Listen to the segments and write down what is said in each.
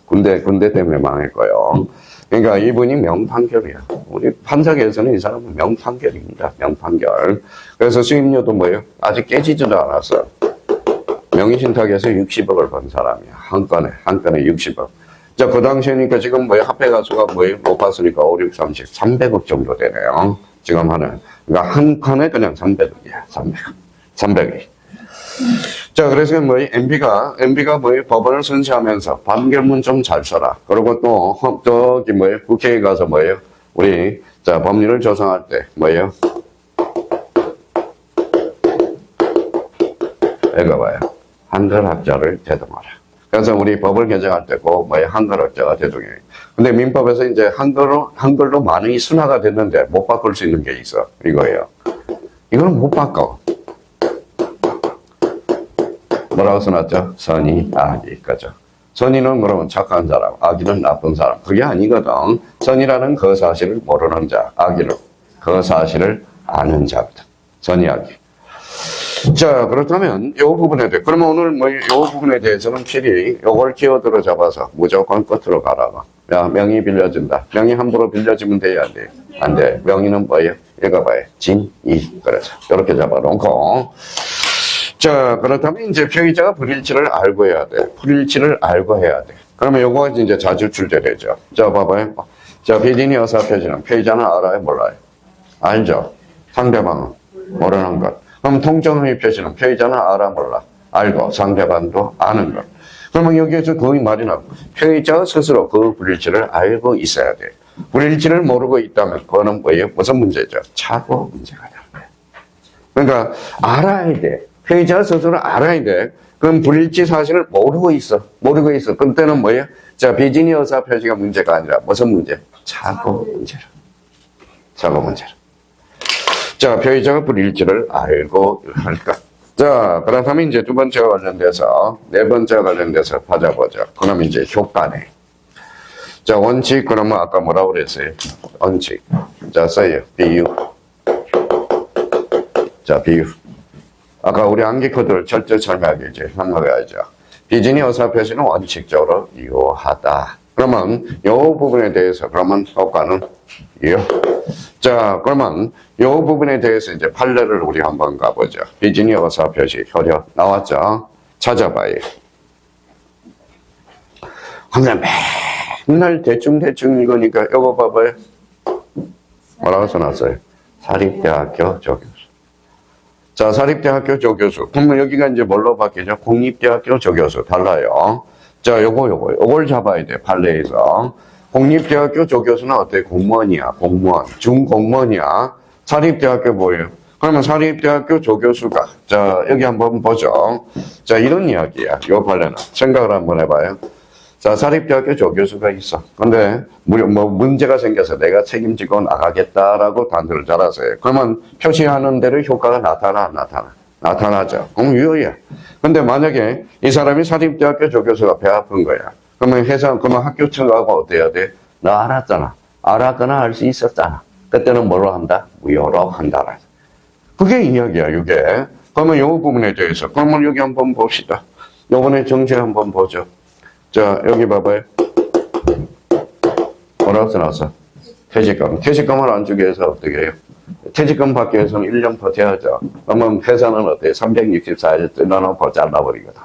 군대 때문에 망했고요. 그러니까 이분이 명판결이야. 우리 판사계에서는 이 사람은 명판결입니다. 명판결. 그래서 수임료도 뭐예요? 아직 깨지지도 않았어. 명의신탁에서 60억을 번 사람이야. 한 건에 60억. 자, 그 당시에니까 지금 뭐예요? 합해 가수가 뭐예요? 높았으니까 5, 6, 30, 300억 정도 되네요. 지금 하는. 그러니까 한 칸에 그냥 300억이야. 300억. 자, 그래서 뭐예요? MB가 뭐예요? 법원을 선시하면서 판결문 좀 잘 써라. 그리고 또, 저기 뭐예요? 국회에 가서 뭐예요? 우리, 자, 법률을 조성할 때 뭐예요? 읽어봐요. 한글 학자를 대동하라. 그래서 우리 법을 개정할 때 꼭 뭐예요? 한글 학자가 대동해. 근데 민법에서 이제 한글로 많이 순화가 됐는데 못 바꿀 수 있는 게 있어. 이거예요. 이거는 못 바꿔. 뭐라고 써놨죠? 선의, 악의, 그죠? 선의는 그러면 착한 사람, 악의는 나쁜 사람. 그게 아니거든. 선의라는 그 사실을 모르는 자, 악의는 그 사실을 아는 자거든. 선의, 악의. 자, 그렇다면, 요 부분에 대해, 그러면 오늘 뭐, 요 부분에 대해서는 필히 요걸 키워드로 잡아서 무조건 끝으로 가라고. 야, 명의 빌려준다. 명의 함부로 빌려주면 돼야 돼. 안 돼. 명의는 뭐예요? 읽어봐요. 진, 이. 그렇죠. 요렇게 잡아놓고. 자, 그렇다면 이제 피의자가 불일치를 알고 해야 돼. 불일치를 알고 해야 돼. 그러면 요거가 이제 자주 출제되죠. 자, 봐봐요. 자, 피진이 의사표시는 피의자는 알아요? 몰라요? 알죠? 상대방은 모르는 것. 그럼 통정의 표시는 피의자는 알아? 몰라? 알고 상대방도 아는 것. 그러면 여기에서 거의 말이 나고 피의자가 스스로 그 불일치를 알고 있어야 돼. 불일치를 모르고 있다면 그거는 뭐예요? 무슨 문제죠? 착오 문제가 되는 거예요. 그러니까 알아야 돼. 피의자가 스스로 알아야 돼. 그럼 불일치 사실을 모르고 있어. 그때는 뭐예요? 자, 비진이 의사 표시가 문제가 아니라 무슨 문제? 착오 문제로. 자, 피의자가 불일치를 알고 할까? 자, 그렇다면 이제 두 번째와 관련돼서, 네 번째와 관련돼서 찾아보죠. 그럼 이제 효과네. 자, 원칙, 그러면 아까 뭐라고 그랬어요? 원칙. 자, 써요. 비유. 자, 비유. 아까 우리 암기 코드를 철저히 설명하겠죠. 넘어가야죠. 비진이 의사표시는 원칙적으로 유효하다. 그러면 이 부분에 대해서 그러면 효과는 유효. 자, 그러면 이 부분에 대해서 이제 판례를 우리 한번 가보죠. 비진이 의사표시 효력 나왔죠? 찾아봐요. 그러면 맨날 대충 읽으니까 이거 봐봐요. 뭐라고 써놨어요? 사립대학교 조교수. 자, 사립대학교 조교수. 그러면 여기가 이제 뭘로 바뀌죠? 공립대학교 조교수. 달라요. 자, 요걸 잡아야 돼. 판례에서. 공립대학교 조교수는 어때? 공무원이야. 공무원. 준공무원이야. 사립대학교 뭐예요? 그러면 사립대학교 조교수가. 자, 여기 한번 보죠. 자, 이런 이야기야. 요 판례는. 생각을 한번 해봐요. 자, 사립대학교 조교수가 있어. 근데, 뭐, 문제가 생겨서 내가 책임지고 나가겠다라고 단서를 달았어요. 그러면 표시하는 대로 효과가 나타나죠. 그럼 유효해. 근데 만약에 이 사람이 사립대학교 조교수가 배 아픈 거야. 그러면 그러면 학교 측하고 어때야 돼? 너 알았잖아. 알았거나 알 수 있었잖아. 그때는 뭐로 한다? 무효로 한다. 그게 이야기야, 이게. 그러면 이 부분에 대해서. 그러면 여기 한번 봅시다. 요번에 정제 한번 보죠. 자, 여기 봐봐요. 뭐라고 써놨어? 퇴직금. 퇴직금을 안 주기 위해서 어떻게 해요? 퇴직금 받기 위해서는 1년 버텨야죠. 그러면 회사는 어때요? 364일 뜯어놓고 잘라버리거든.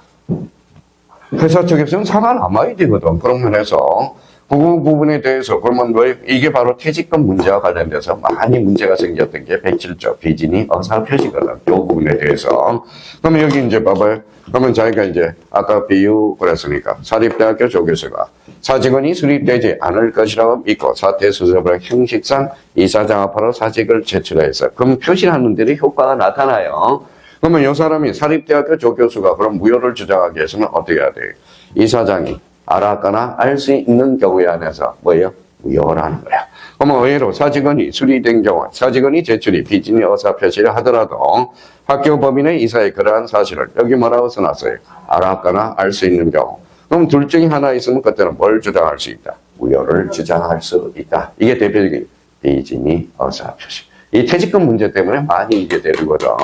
회사 측에서는 살아남아야 되거든. 그런 면에서. 그 부분에 대해서, 그러면 왜, 이게 바로 퇴직금 문제와 관련돼서 많이 문제가 생겼던 게 107조 비진이 의사표시거든. 이 부분에 대해서. 그러면 여기 이제 봐봐요. 그러면 자기가 이제, 아까 비유 그랬으니까, 사립대학교 조교수가 사직원이 수립되지 않을 것이라고 믿고 사퇴 수습을 형식상 이사장 앞으로 사직을 제출해서, 그럼 표시하는 대로 효과가 나타나요. 그러면 이 사람이 사립대학교 조교수가 그럼 무효를 주장하기 위해서는 어떻게 해야 돼요? 이사장이 알았거나 알 수 있는 경우에 한해서 뭐예요? 무효라는 거야. 그러면 의외로 사직원이 수리된 경우, 사직원이 제출이 비진이 의사표시를 하더라도 학교 법인의 이사의 그러한 사실을 여기 뭐라고 써놨어요? 알았거나 알 수 있는 경우. 그럼 둘 중에 하나 있으면 그때는 뭘 주장할 수 있다? 무효를 주장할 수 있다. 이게 대표적인 비진이 의사표시. 이 퇴직금 문제 때문에 많이 이게 되는 거죠.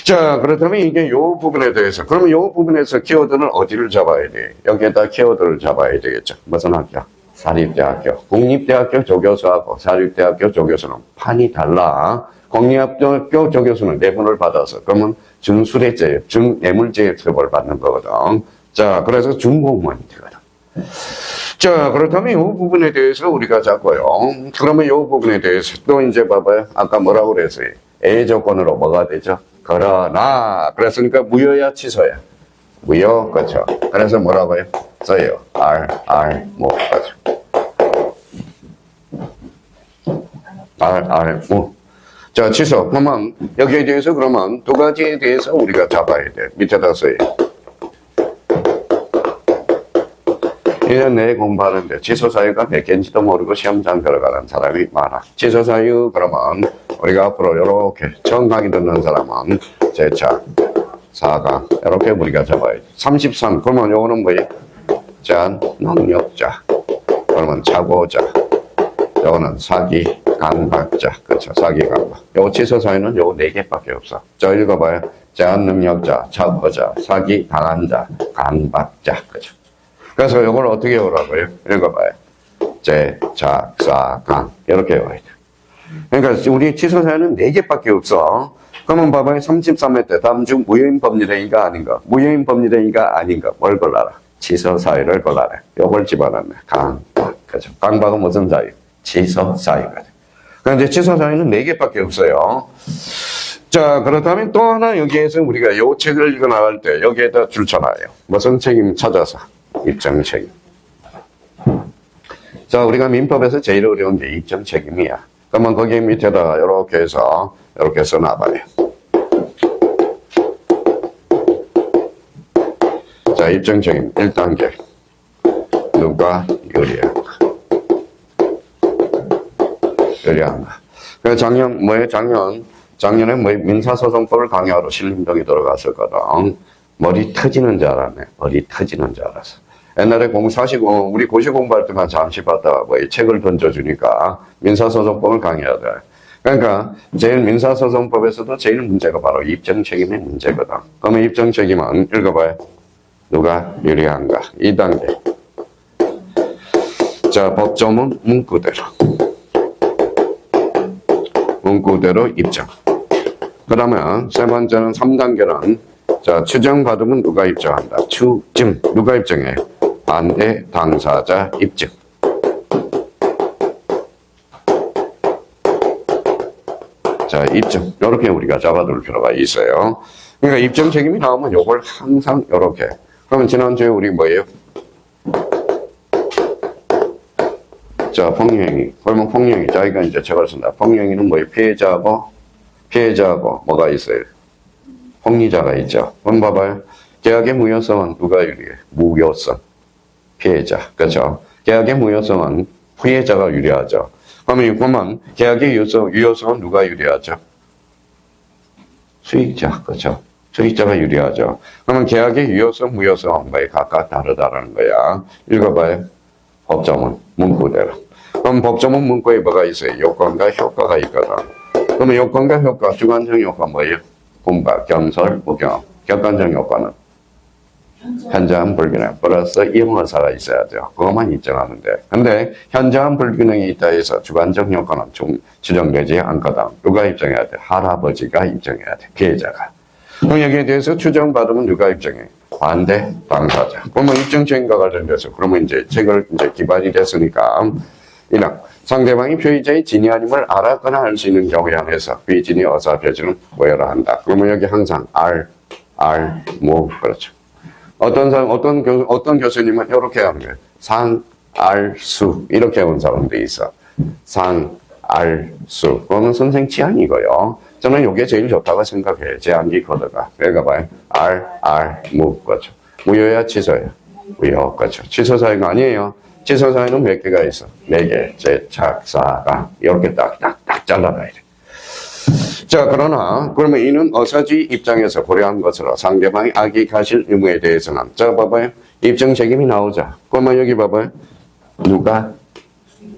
자, 그렇다면 이게 요 부분에 대해서, 그러면 요 부분에서 키워드는 어디를 잡아야 돼? 여기에다 키워드를 잡아야 되겠죠. 무슨 학교? 사립대학교. 국립대학교 조교수하고 사립대학교 조교수는 판이 달라. 공립학교 조교수는 내분을 받아서, 그러면 준수례죄, 준뇌물죄 처벌 받는 거거든. 자, 그래서 준공무원이 되거든. 자, 그렇다면 이 부분에 대해서 우리가 잡고요. 그러면 이 부분에 대해서 또 이제 봐봐요. 아까 뭐라고 그랬어요? A 조건으로 뭐가 되죠? 그러나. 그랬으니까 무효야, 취소야? 무효, 그렇죠. 그래서 뭐라고요? 써요. 무, 그렇죠. 무. 자, 취소. 그러면 여기에 대해서 그러면 두 가지에 대해서 우리가 잡아야 돼. 밑에다 써요. 1년 내에 공부하는데 취소사유가 몇 개인지도 모르고 시험장 들어가는 사람이 많아. 취소사유 그러면 우리가 앞으로 이렇게 처음 강의 듣는 사람은 제착, 4강 이렇게 우리가 잡아야 돼. 33 그러면 요거는 뭐예요? 제한, 능력자 그러면 자고자 요거는 사기, 강박자 그렇죠. 사기, 강박 요 취소사유는 요거 4개밖에 없어. 저 읽어봐요. 제한, 능력자, 자고자, 사기, 강한 자, 강박자 그렇죠. 그래서 이걸 어떻게 외우라고요? 읽어봐요. 제, 작, 사, 강. 이렇게 외워야 돼. 그러니까 우리 취소사유는 4개밖에 없어. 그러면 봐봐요. 33회 때 다음 중 무효인 법률행위가 아닌가? 무효인 법률행위가 아닌가? 뭘 골라라? 취소사유를 골라라. 요걸 집어넣네. 강박. 그죠? 강박은 무슨 사유? 취소사유가 돼. 그런데 취소사유는 4개밖에 없어요. 자, 그렇다면 또 하나 여기에서 우리가 요 책을 읽어 나갈 때 여기에다 줄쳐놔요. 무슨 책임 찾아서? 입증책임. 자, 우리가 민법에서 제일 어려운 게 입증책임이야. 그러면 거기 밑에다 이렇게 해서 이렇게 써놔봐요. 자, 입증책임 1단계. 누가 유리한가? 유리한가? 그 작년에 민사소송법을 강의하러 신림동에 들어갔었거든. 머리 터지는 줄 알았네. 머리 터지는 줄 알았어. 옛날에 우리 고시 공부할 때만 잠시 봤다가 이 책을 던져주니까 민사소송법을 강의해야 돼. 그러니까 제일 민사소송법에서도 제일 문제가 바로 입증책임의 문제거든. 그러면 입증책임은 읽어봐요. 누가 유리한가? 2단계. 자, 법조문 문구대로. 문구대로 입증. 그러면 세 번째는 3단계는 자, 추정받으면 누가 입증한다? 추증. 누가 입증해? 반대 당사자 입증. 자, 입증. 이렇게 우리가 잡아둘 필요가 있어요. 그러니까 입증 책임이 나오면 요걸 항상 이렇게. 그러면 지난주에 우리 뭐예요? 자, 폭력행위. 그러면 폭력행위. 자기가 이제 저걸 쓴다. 폭력행위는 뭐예요? 피해자하고 뭐가 있어요? 폭리자가 있죠. 그럼 봐봐요. 계약의 무효성은 누가 유리해? 무효성. 피해자. 그렇죠? 계약의 무효성은 피해자가 유리하죠. 그러면 계약의 유효성은 누가 유리하죠? 수익자. 그렇죠? 수익자가 유리하죠. 그러면 계약의 유효성, 무효성은 뭐에 각각 다르다는 거야. 읽어봐요. 법조문, 문구대로. 그럼 법조문 문구에 뭐가 있어요? 요건과 효과가 있거든. 그러면 요건과 효과, 주관적 효과 뭐예요? 공박, 경설, 무경. 객관적 효과는 현저한 불균형 플러스 임의사가 있어야 돼요. 그것만 입증하면 돼. 근데 현저한 불균형이 있다 해서 주관적 효과는 추정되지 않거든. 누가 입증해야 돼? 할아버지가 입증해야 돼. 피해자가. 그럼 여기에 대해서 추정받으면 누가 입증해? 반대 당사자. 그러면 입증책임과 관련돼서 그러면 이제 책을 이제 기반이 됐으니까 이랑 상대방이 피의자의 진위 아님을 알았거나 할 수 있는 경우에 한해서 피진이 어사표지는 모여라 한다. 그러면 여기 항상 무 그렇죠. 어떤 교수님은 이렇게 하는 거예요. 수 이렇게 온 사람도 있어. 수 그거는 선생 취향이고요. 저는 이게 제일 좋다고 생각해요. 제 암기 코드가. 그러니까 봐요. 무 그렇죠. 무효야 취소야. 무효 그렇죠. 취소사유가 아니에요. 취소사유는 몇 개가 있어? 4개. 제착, 사강. 이렇게 딱 잘라놔야 돼. 자, 그러면 이는 어사주의 입장에서 고려한 것으로 상대방이 악익하실 의무에 대해서는 자, 봐봐요. 입증 책임이 나오자. 그러면 여기 봐봐요. 누가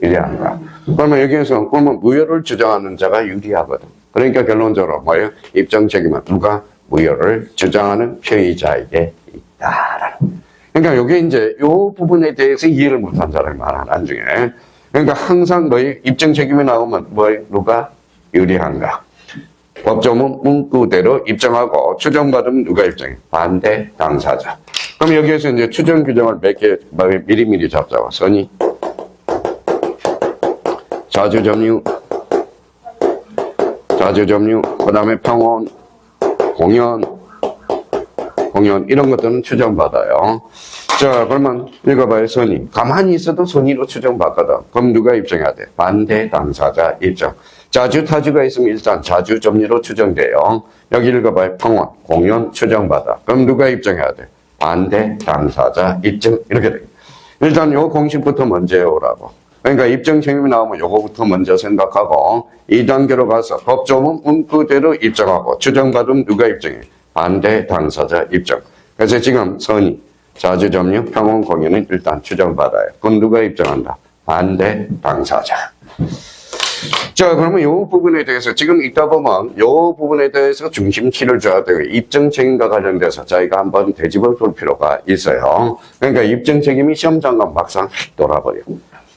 유리한가? 그러면 여기에서 무효를 주장하는 자가 유리하거든. 그러니까 결론적으로 뭐예요? 입증 책임은 누가 무효를 주장하는 피의자에게 있다라는. 그러니까 이게 이제 요 부분에 대해서 이해를 못한 사람이 많아, 나중에. 그러니까 항상 너희 입증 책임이 나오면 누가 유리한가? 법조문 문구대로 입증하고 추정받으면 누가 입증해? 반대 당사자. 그럼 여기에서 이제 추정 규정을 몇 개 미리미리 잡자고. 선의, 자주점유, 그 다음에 평온, 공연 이런 것들은 추정받아요. 자, 그러면 읽어봐요. 선의. 가만히 있어도 선의로 추정받거든. 그럼 누가 입증해야 돼? 반대 당사자 입증. 자주, 타주가 있으면 일단 자주 점유로 추정돼요. 여기 읽어봐요. 평온, 공연 추정받아. 그럼 누가 입증해야 돼? 반대 당사자 입증. 이렇게 돼. 일단 요 공식부터 먼저 해오라고. 그러니까 입증 책임이 나오면 요거부터 먼저 생각하고 2단계로 가서 법조문 문구대로 입증하고 추정받으면 누가 입증해? 반대 당사자 입증. 그래서 지금 선의, 자주 점유, 평온, 공연은 일단 추정받아요. 그럼 누가 입증한다? 반대 당사자. 자, 그러면 이 부분에 대해서 지금 읽다 보면 이 부분에 대해서 중심키를 줘야 돼요. 입증 책임과 관련돼서 저희가 한번 되짚어 볼 필요가 있어요. 그러니까 입증 책임이 시험장 가면 막상 돌아버려.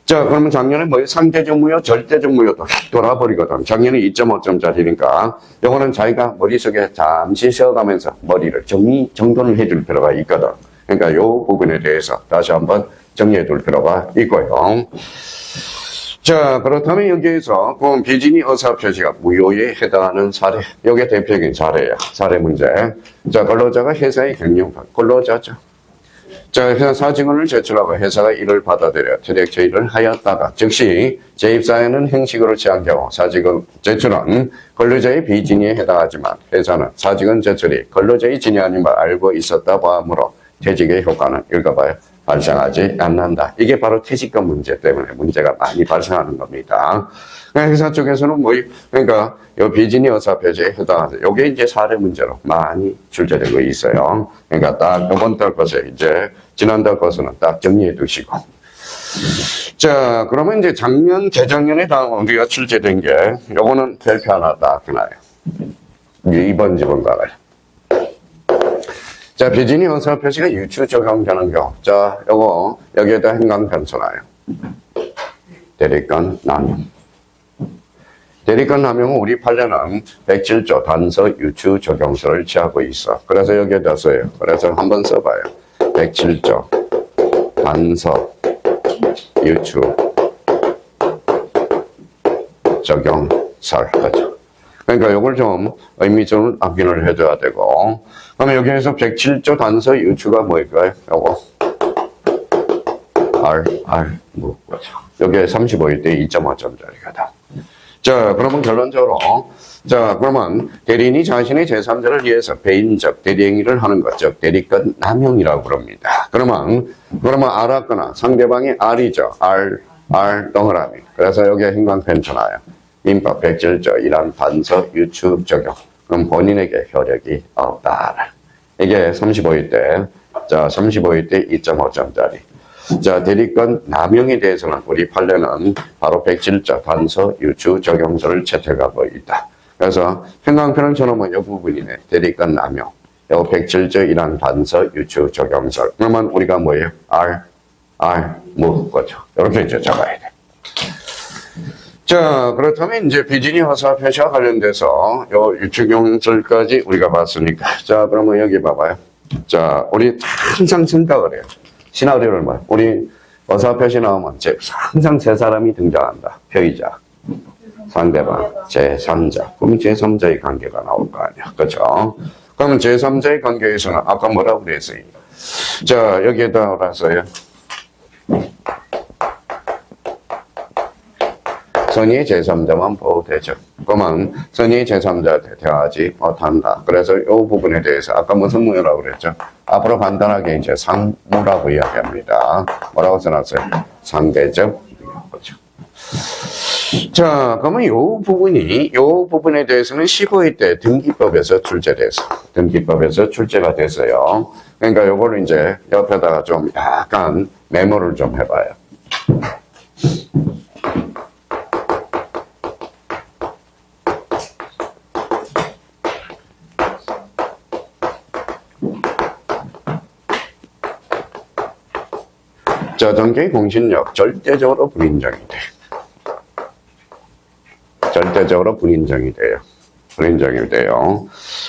자, 그러면 작년에 상대적 무효, 절대적 무효도 돌아버리거든. 작년에 2.5점짜리니까 요거는 자기가 머릿속에 잠시 쉬어가면서 머리를 정돈을 해줄 필요가 있거든. 그러니까 요 부분에 대해서 다시 한번 정리해 둘 필요가 있고요. 자, 그렇다면 여기에서 보면 비진이 의사표시가 무효에 해당하는 사례. 이게 대표적인 사례야. 사례 문제. 자, 근로자가 회사의 경영권. 근로자죠. 자, 회사 사직원을 제출하고 회사가 이를 받아들여 퇴직 처리를 하였다가 즉시 재입사하는 행식으로 취한 경우 사직원 제출은 근로자의 비진이에 해당하지만 회사는 사직원 제출이 근로자의 진이 아닌 걸 알고 있었다 보므로 퇴직의 효과는 읽어봐요. 발생하지 않는다. 이게 바로 퇴직금 문제 때문에 문제가 많이 발생하는 겁니다. 회사 쪽에서는 그러니까 요 비진이 의사표시에 해당하죠. 요게 이제 사례 문제로 많이 출제되고 있어요. 그러니까 딱 이번 달 것에 이제 지난달 것은 딱 정리해 두시고. 자, 그러면 이제 작년, 재작년에 우리가 출제된 게 요거는 별표 하나 딱 나요. 이번 지분과 관련. 자, 비진이 의사표시가 유추 적용되는 경우. 자, 요거 여기에다 행간편 써놔요. 대리권 남용. 대리권 남용은 우리 판례는 107조 단서 유추 적용서를 취하고 있어. 그래서 여기에다 써요. 그래서 한번 써봐요. 107조 단서 유추 적용설 하죠. 그러니까 이걸 좀 의미적으로 확인을 해줘야 되고. 그러면 여기에서 107조 단서 유추가 뭘까요? 요거 R 뭐죠? 여기에 35일 때 2.5점짜리거든. 자, 그러면 결론적으로 자, 그러면 대리인이 자신의 제3자를 위해서 배인적 대리행위를 하는 것, 즉 대리권 남용이라고 부릅니다. 그러면 알았거나 상대방이 R이죠. R 동그라미. 그래서 여기에 행간편 쳐놔요. 민법 107조 1항 단서 유추 적용. 그럼 본인에게 효력이 없다. 이게 35일 때, 자, 35일 때 2.5점짜리. 자, 대리권 남용에 대해서는 우리 판례는 바로 107조 단서 유추 적용서를 채택하고 있다. 그래서 행간편을 쳐놓으면 이 부분이네. 대리권 남용. 요 107조 1항 단서 유추 적용서. 그러면 우리가 뭐예요? 거죠. 이렇게 이제 적어야 돼. 자, 그렇다면 이제 비진이 허사 표시와 관련돼서 요 유추경설까지 우리가 봤으니까. 자, 그러면 여기 봐봐요. 자, 우리 항상 생각을 해요. 시나리오를 봐요. 우리 허사 표시 나오면 항상 세 사람이 등장한다. 표의자, 상대방, 제3자. 그럼 제3자의 관계가 나올 거 아니야. 그렇죠? 그러면 제3자의 관계에서는 아까 뭐라고 그랬어요? 자, 여기에다 알았어요. 선의의 제3자만 보호되죠. 그러면 선의의 제3자한테 대화하지 못한다. 그래서 이 부분에 대해서 아까 무슨 무효라고 그랬죠? 앞으로 간단하게 이제 상무라고 이야기합니다. 뭐라고 써놨어요? 상대적 무효죠. 자, 그러면 이 부분에 대해서는 15회 때 등기법에서 출제가 됐어요. 그러니까 요거를 이제 옆에다가 좀 약간 메모를 좀 해봐요. 자, 등기 공신력 절대적으로 불인정이 돼. 절대적으로 불인정이 돼요. 불인정이 돼요.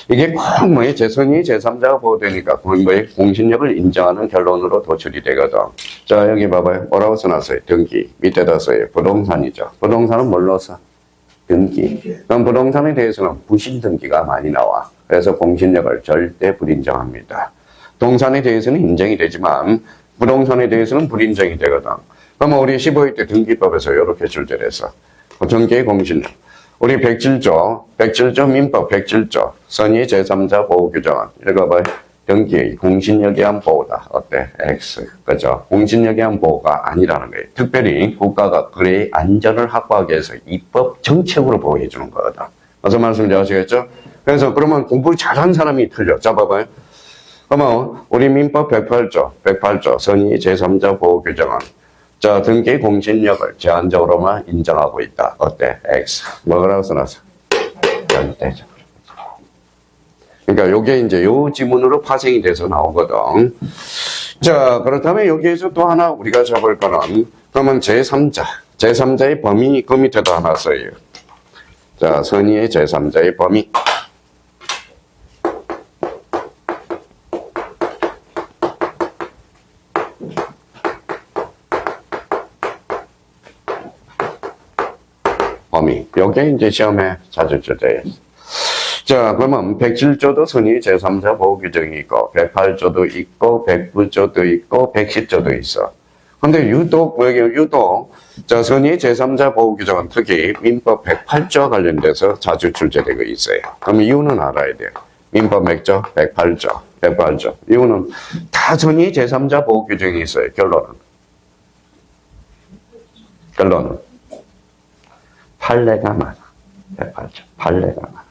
이게 꼭 뭐에 제3위, 제3자가 보호되니까 뭐에 공신력을 인정하는 결론으로 도출이 되거든. 자, 여기 봐봐요. 뭐라고 써놨어요? 등기. 밑에다 써요. 부동산이죠. 부동산은 뭘로 써? 등기. 그럼 부동산에 대해서는 부실 등기가 많이 나와. 그래서 공신력을 절대 불인정합니다. 동산에 대해서는 인정이 되지만 부동산에 대해서는 불인정이 되거든. 그러면 우리 15회 때 등기법에서 이렇게 출제됐어. 등기의 공신력. 우리 107조 민법 107조 선의 제3자 보호 규정은 읽어봐요. 등기의 공신력에 의한 보호다. 어때? X. 그죠? 공신력에 의한 보호가 아니라는 거예요. 특별히 국가가 거래의 안전을 확보하기 위해서 입법 정책으로 보호해 주는 거거든. 무슨 말씀인지 아시겠죠? 그래서 그러면 공부 잘한 사람이 틀려. 잡아봐요. 그러면 우리 민법 108조 선의 제3자 보호 규정은 자, 등기 공신력을 제한적으로만 인정하고 있다. 어때? X. 뭐라고 써놨어? 절대적으로. 그러니까 요게 이제 요 지문으로 파생이 돼서 나오거든. 자, 그렇다면 여기에서 또 하나 우리가 잡을 거는 그러면 제3자의 범위 그 밑에도 하나 써요. 자, 선의의 제3자의 범위. 범위. 요게 이제 시험에 자주 출제해요. 자, 그러면 107조도 선의 제3자 보호 규정이 있고, 108조도 있고, 109조도 있고, 110조도 있어. 근데 유독, 자, 선의 제3자 보호 규정은 특히 민법 108조와 관련돼서 자주 출제되고 있어요. 그럼 이유는 알아야 돼요. 민법 몇 조? 108조. 이유는 다 선의 제3자 보호 규정이 있어요. 결론은. 판례가 많아. 108조. 판례가 많아.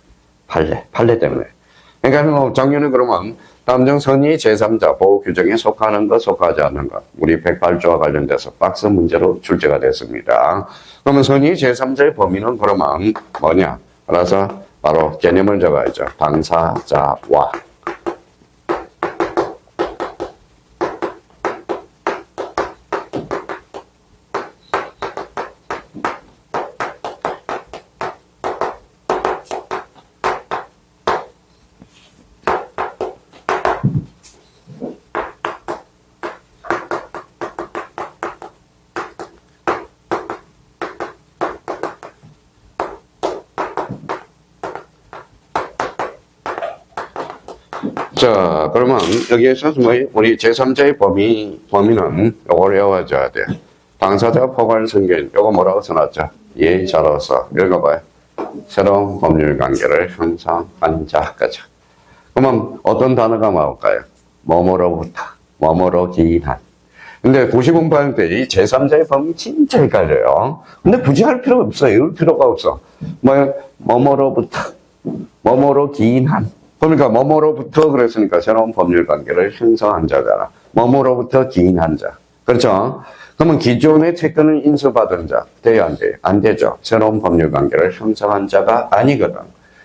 판례 때문에. 그러니까 뭐 작년에 그러면 다음 중 선의 제3자 보호 규정에 속하는 것, 속하지 않는 것. 우리 108조와 관련돼서 박스 문제로 출제가 됐습니다. 그러면 선의 제3자의 범위는 그러면 뭐냐? 따라서 바로 개념을 적어야죠. 당사자와. 자, 그러면 여기에서 뭐 우리 제3자의 범위는 요걸 외워줘야 돼. 당사자 포괄 성견, 요거 뭐라고 써놨죠? 예자로서. 읽어봐요. 새로운 법률 관계를 형성한 자. 그죠? 그러면 어떤 단어가 나올까요? 뭐뭐로부터, 뭐뭐로 기인한. 근데 90분파할 때 이 제3자의 범위 진짜 헷갈려요. 근데 굳이 할 필요가 없어요. 이럴 필요가 없어. 뭐뭐로부터, 뭐뭐로 기인한. 그러니까 뭐뭐로부터 그랬으니까 새로운 법률 관계를 형성한 자잖아. 뭐뭐로부터 기인한 자. 그렇죠? 그러면 기존의 채권을 인수받은 자 돼야 안 돼요? 안 되죠. 새로운 법률 관계를 형성한 자가 아니거든.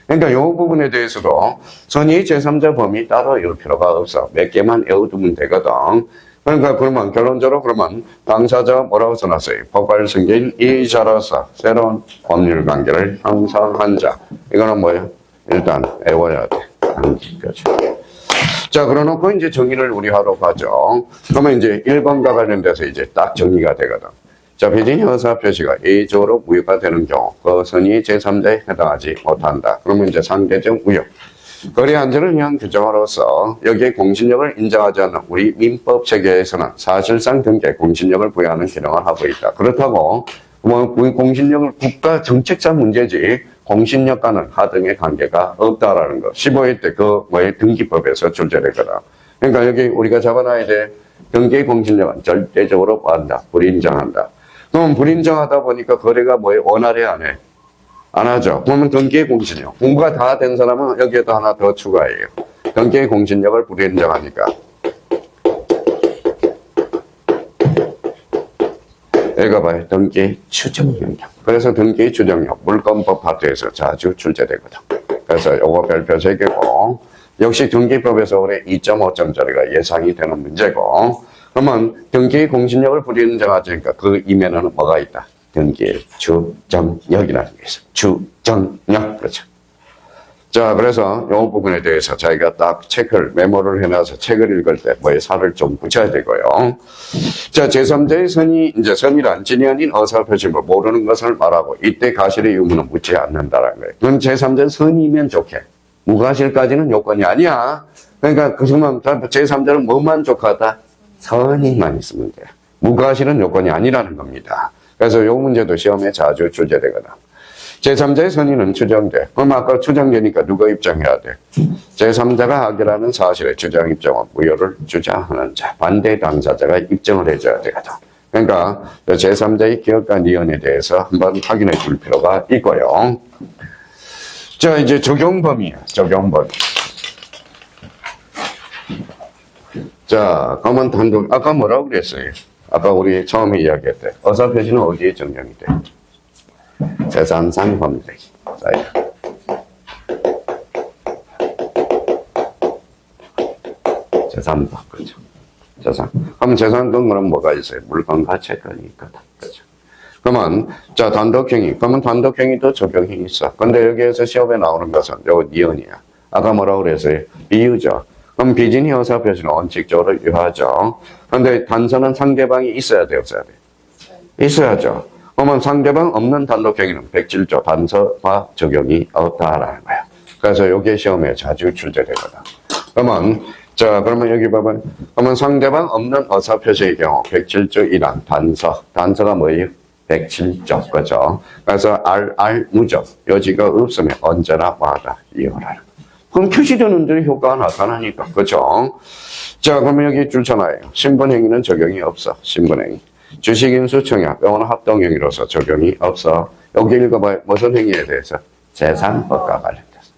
그러니까 이 부분에 대해서도 선의 제3자 범위 따로 이럴 필요가 없어. 몇 개만 외워두면 되거든. 그러니까 그러면 결론적으로 그러면 당사자 뭐라고 써놨어요? 포괄 승계인 이자로서 새로운 법률 관계를 형성한 자. 이거는 뭐예요? 일단 외워야 돼. 그렇죠. 자, 그러놓고 이제 정의를 우리 하러 가죠. 그러면 이제 1번과 관련돼서 이제 딱 정의가 되거든. 자, 배진이 의사 표시가 A조로 무효가 되는 경우, 그 선의 제3자에 해당하지 못한다. 그러면 이제 상대적 무효. 거래 안전을 위한 규정으로서 여기에 공신력을 인정하지 않는 우리 민법 체계에서는 사실상 등기에 공신력을 부여하는 기능을 하고 있다. 그렇다고 뭐 공신력을 국가 정책상 문제지 공신력과는 하등의 관계가 없다라는 거. 15회 때 등기법에서 출제됐거든. 그러니까 여기 우리가 잡아놔야 돼. 등기의 공신력은 절대적으로 뭐한다? 불인정한다. 그럼 불인정하다 보니까 거래가 원활해 안 해? 안 하죠. 그러면 등기의 공신력. 공부가 다 된 사람은 여기에도 하나 더 추가해요. 등기의 공신력을 불인정하니까. 읽어봐요. 등기 추정 영역. 그래서 등기 추정력 물권법 파트에서 자주 출제되거든. 그래서 요거 별표 3개고 역시 등기법에서 올해 2.5점짜리가 예상이 되는 문제고 그러면 등기의 공신력을 부리는 자가 있으니까 그 이면에는 뭐가 있다? 등기의 주정력이라는 게 있어요. 주정력. 그렇죠. 자, 그래서 이 부분에 대해서 자기가 딱 메모를 해놔서 책을 읽을 때 뭐에 살을 좀 붙여야 되고요. 자, 제3자의 선이, 이제 선이란 진이 아닌 어사표심을 모르는 것을 말하고 이때 가실의 의무는 묻지 않는다라는 거예요. 그럼 제3자의 선이면 좋게. 무가실까지는 요건이 아니야. 그러니까 그 순간 제3자는 뭐만 좋겠다? 선이만 있으면 돼요. 무가실은 요건이 아니라는 겁니다. 그래서 이 문제도 시험에 자주 출제되거든. 제3자의 선의는 추정돼. 그럼 아까 추정되니까 누가 입장해야 돼? 제3자가 하기라는 사실의 주장 입장은 무효를 주장하는 자, 반대 당사자가 입증을 해줘야 되거든. 그러니까 제3자의 기억과 니언에 대해서 한번 확인해 줄 필요가 있고요. 자, 이제 적용 범위야. 적용 범위. 자, 그러면 단독, 아까 뭐라고 그랬어요? 아까 우리 처음에 이야기했대. 어사표시는 어디에 적용이 돼? 재산상 범죄. 재산법, 그죠? 재산. 그러면 재산권 그럼 뭐가 있어요? 물건과 채권이 있거든. 그죠? 그러면, 자, 단독행위. 그러면 단독행위도 적용이 있어. 근데 여기에서 시험에 나오는 것은 요 니은이야. 아까 뭐라고 그랬어요? 비유죠. 그럼 비진이 어사표시는 원칙적으로 유하죠. 근데 단서는 상대방이 있어야 돼, 없어야 돼? 있어야죠. 그러면 상대방 없는 단독행위는 107조 단서와 적용이 없다라는 거야. 그래서 여기 시험에 자주 출제되거든. 그러면 여기 봐봐요. 그러면 상대방 없는 어사표시의 경우 107조 1항 단서가 뭐예요? 107조, 그죠? 그래서 무적, 여지가 없으면 언제나 와다 이어라는 거. 그럼 표시되는 대로 효과가 나타나니까, 그죠? 자, 그러면 여기 줄잖아요. 신분행위는 적용이 없어. 신분행위. 주식인수 청약, 이거는 합동행위로서 적용이 없어. 여기 읽어봐요. 무슨 행위에 대해서? 재산법과 관련돼서.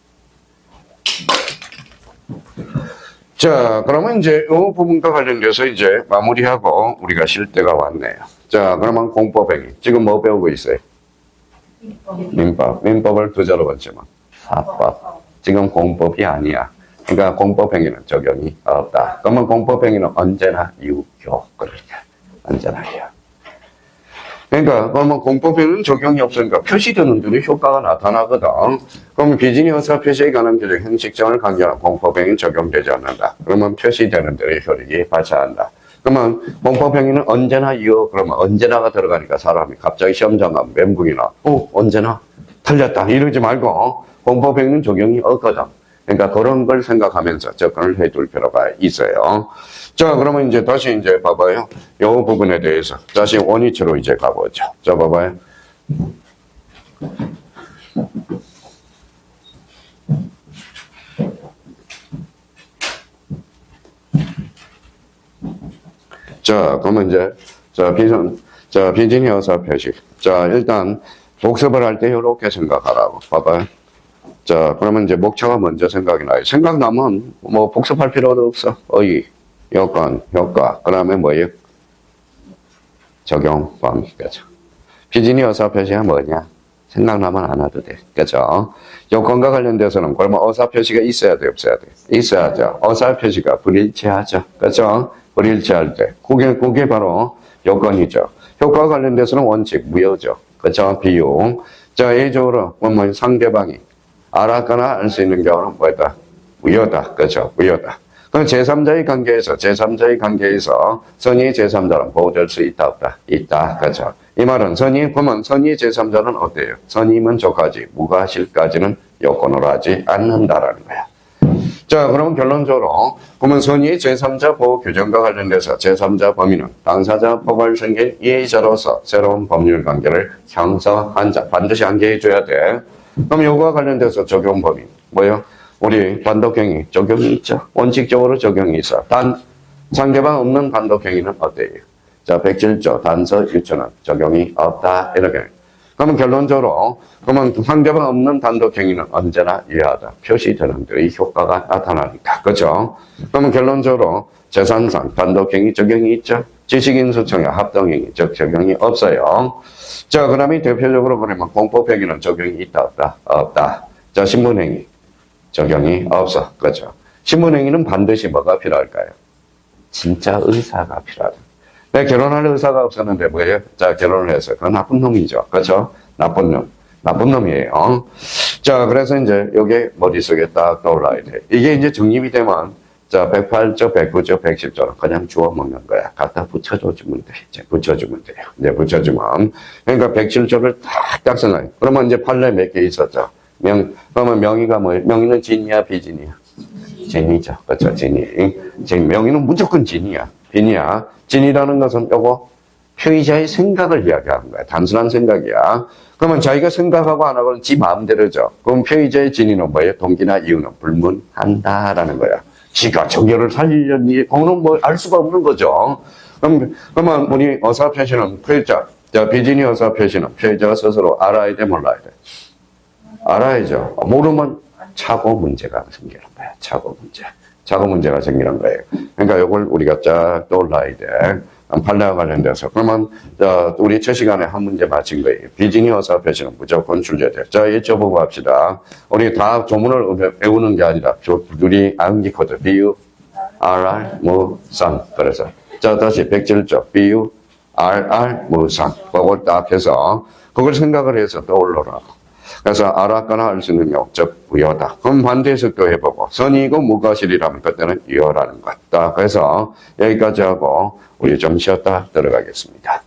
자, 그러면 이제 이 부분과 관련돼서 이제 마무리하고 우리가 쉴 때가 왔네요. 자, 그러면 공법행위. 지금 뭐 배우고 있어요? 민법. 민법을 두자로 번지면 사법. 지금 공법이 아니야. 그러니까 공법행위는 적용이 없다. 그러면 공법행위는 언제나 유효. 그러니까 언제나 유효. 그러니까 그러면 공법행위는 적용이 없으니까 표시되는 대로 효과가 나타나거든. 그러면 비진이 어사 표시에 관한 규정 형식성을 강조하는 공법행위는 적용되지 않는다. 그러면 표시되는 대로 효력이 발생한다. 그러면 공법행위는 언제나 유효. 그러면 언제나가 들어가니까 사람이 갑자기 시험장 가면 멘붕이나 언제나 틀렸다 이러지 말고 공법행위는 적용이 없거든. 그러니까 그런 걸 생각하면서 접근을 해둘 필요가 있어요. 자, 그러면 이제 다시 이제 봐봐요. 이 부분에 대해서 다시 원위치로 이제 가보죠. 자, 봐봐요. 자, 그러면 이제 비진이 어사 표시. 자, 일단 복습을 할 때 이렇게 생각하라고. 봐봐요. 자, 그러면 이제 목차가 먼저 생각이 나요. 생각나면 뭐 복습할 필요도 없어. 어휘, 여건, 효과, 그 다음에 뭐예요? 적용 범위, 그죠? 비진이 어사표시가 뭐냐? 생각나면 안 해도 돼. 그죠? 요건과 관련돼서는 그러면 어사표시가 있어야 돼, 없어야 돼? 있어야죠. 어사표시가 불일치하죠. 그죠? 불일치할 때. 그게 바로 요건이죠. 효과와 관련돼서는 원칙, 무효죠. 그죠? 비용. 자, 예적으로 뭐 상대방이 알았거나 알 수 있는 경우는 뭐다? 무효다. 그죠? 무효다. 그럼 제3자의 관계에서 선의의 제3자는 보호될 수 있다, 없다? 있다. 그죠? 이 말은 보면 선의의 제3자는 어때요? 선의면 조까지, 무과실까지는 요건으로 하지 않는다라는 거야. 자, 그러면 결론적으로 보면 선의의 제3자 보호 규정과 관련돼서 제3자 범위는 당사자 포괄 생긴 이해자로서 새로운 법률 관계를 형성한 자, 반드시 한계해줘야 돼. 그럼 요거와 관련돼서 적용 범위 뭐예요? 우리 단독행위 적용이 있죠. 원칙적으로 적용이 있어. 단 상대방 없는 단독행위는 어때요? 자, 107조 단서 유추는 적용이 없다. 이렇게. 그러면 결론적으로 그러면 상대방 없는 단독행위는 언제나 유효하다. 표시되는 대로 효과가 나타나니까. 그렇죠? 그러면 결론적으로 재산상 단독행위 적용이 있죠. 지식인수청약 합동행위 적용이 없어요. 자, 그 다음에 대표적으로 그러면 공법행위는 적용이 있다, 없다? 없다. 자, 신분행위 적용이 없어. 그렇죠? 신분행위는 반드시 뭐가 필요할까요? 진짜 의사가 필요하다. 내가 결혼할 의사가 없었는데 뭐예요? 자, 결혼을 해서. 그건 나쁜 놈이죠. 그렇죠? 나쁜 놈. 나쁜 놈이에요. 자, 그래서 이제 요게 머릿속에 딱 떠올라야 돼. 이게 이제 정립이 되면, 자, 108조, 109조, 110조는 그냥 주워 먹는 거야. 갖다 붙여주면 돼. 이제 붙여주면 돼요. 이제 붙여주면. 그러니까 107조를 딱 생각해. 그러면 이제 판례 몇 개 있었죠. 그러면 명의가 뭐예요? 명의는 진이야, 비진이야? 진이죠. 그렇죠. 진이. 명의는 무조건 진이야. 빈이야. 진이라는 것은 요거 표의자의 생각을 이야기하는 거야. 단순한 생각이야. 그러면 자기가 생각하고 안 하고는 지 마음대로죠. 그럼 표의자의 진위는 뭐예요? 동기나 이유는 불문한다라는 거야. 지가 정결을 살리려니, 그거는 뭐 알 수가 없는 거죠. 그러면 우리 의사표시는 표의자, 자, 비진이 의사표시는 표의자가 스스로 알아야 돼, 몰라야 돼? 알아야죠. 모르면 착오 문제가 생기는 거야. 착오 문제. 착오 문제가 생기는 거예요. 그러니까 이걸 우리가 쫙 떠올라야 돼. 판례와 관련돼서. 그러면, 우리 첫 시간에 한 문제 맞힌 거예요. 비진이 의사표시는 무조건 출제돼요. 자, 여쭤보고 합시다. 우리 다 조문을 외우는 게 아니라, 우리 암기 코드, 비유, RR, 무상. 그래서. 자, 다시 107조. 비유, RR, 무상. 그걸 딱 해서, 그걸 생각을 해서 떠올려라. 그래서 알았거나 알 수 있는 역적 부여다. 그럼 반대 해석도 해보고 선이고 무과실이라면 그때는 유효라는 것. 딱 해서 여기까지 하고 우리 좀 쉬었다 들어가겠습니다.